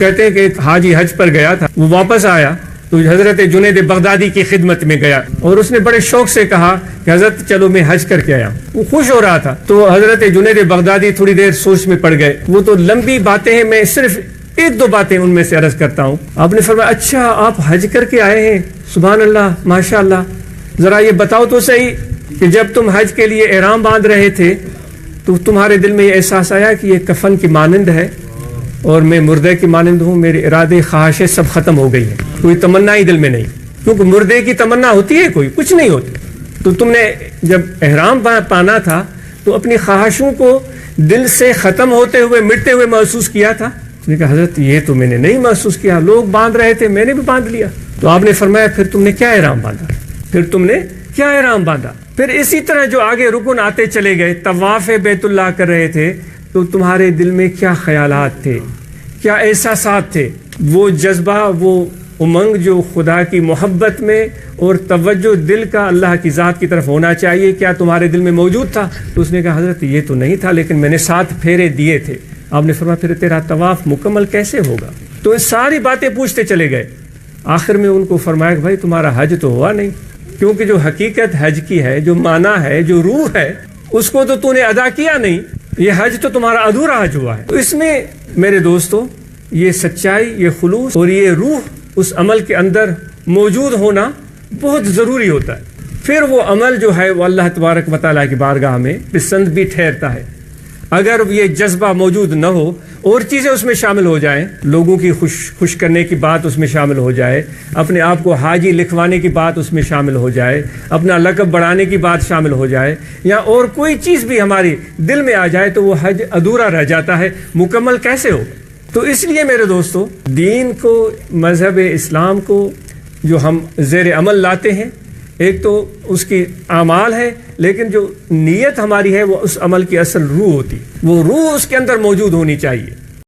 کہتے ہیں کہ ایک حاجی حج پر گیا تھا، وہ واپس آیا تو حضرت جنید بغدادی کی خدمت میں گیا اور اس نے بڑے شوق سے کہا کہ حضرت چلو میں حج کر کے آیا ہوں. وہ خوش ہو رہا تھا. تو حضرت جنید بغدادی تھوڑی دیر سوچ میں پڑ گئے. وہ تو لمبی باتیں ہیں، میں صرف ایک دو باتیں ان میں سے عرض کرتا ہوں. آپ نے فرمایا اچھا آپ حج کر کے آئے ہیں، سبحان اللہ ماشاء اللہ. ذرا یہ بتاؤ تو صحیح کہ جب تم حج کے لیے احرام باندھ رہے تھے تو تمہارے دل میں یہ احساس آیا کہ یہ کفن کی مانند ہے اور میں مردے کی مانند ہوں، میرے ارادے خواہشیں سب ختم ہو گئی ہیں، کوئی تمنا ہی دل میں نہیں. کیونکہ مردے کی تمنا ہوتی ہے کوئی کچھ نہیں ہوتی. تو تم نے جب احرام پانا تھا تو اپنی خواہشوں کو دل سے ختم ہوتے ہوئے مٹتے ہوئے محسوس کیا تھا؟ اس نے کہا حضرت یہ تو میں نے نہیں محسوس کیا، لوگ باندھ رہے تھے میں نے بھی باندھ لیا. تو آپ نے فرمایا پھر تم نے کیا احرام باندھا؟ پھر تم نے کیا احرام باندھا؟ پھر اسی طرح جو آگے رکن آتے چلے گئے، طواف بیت اللہ کر رہے تھے تو تمہارے دل میں کیا خیالات تھے، کیا احساسات تھے؟ وہ جذبہ، وہ امنگ جو خدا کی محبت میں اور توجہ دل کا اللہ کی ذات کی طرف ہونا چاہیے، کیا تمہارے دل میں موجود تھا؟ تو اس نے کہا حضرت یہ تو نہیں تھا، لیکن میں نے 7 پھیرے دیے تھے. آپ نے فرمایا پھر تیرا طواف مکمل کیسے ہوگا؟ تو ساری باتیں پوچھتے چلے گئے. آخر میں ان کو فرمایا کہ بھائی تمہارا حج تو ہوا نہیں، کیونکہ جو حقیقت حج کی ہے، جو معنی ہے، جو روح ہے، اس کو تو نے ادا کیا نہیں. یہ حج تو تمہارا ادھورا حج ہوا ہے. تو اس میں میرے دوستو یہ سچائی، یہ خلوص اور یہ روح اس عمل کے اندر موجود ہونا بہت ضروری ہوتا ہے. پھر وہ عمل جو ہے وہ اللہ تبارک و تعالیٰ کی بارگاہ میں پسند بھی ٹھہرتا ہے. اگر یہ جذبہ موجود نہ ہو اور چیزیں اس میں شامل ہو جائیں، لوگوں کی خوش کرنے کی بات اس میں شامل ہو جائے، اپنے آپ کو حاجی لکھوانے کی بات اس میں شامل ہو جائے، اپنا لقب بڑھانے کی بات شامل ہو جائے، یا اور کوئی چیز بھی ہماری دل میں آ جائے تو وہ حج ادھورا رہ جاتا ہے، مکمل کیسے ہو؟ تو اس لیے میرے دوستو دین کو، مذہب اسلام کو جو ہم زیر عمل لاتے ہیں، ایک تو اس کی اعمال ہے، لیکن جو نیت ہماری ہے وہ اس عمل کی اصل روح ہوتی، وہ روح اس کے اندر موجود ہونی چاہیے.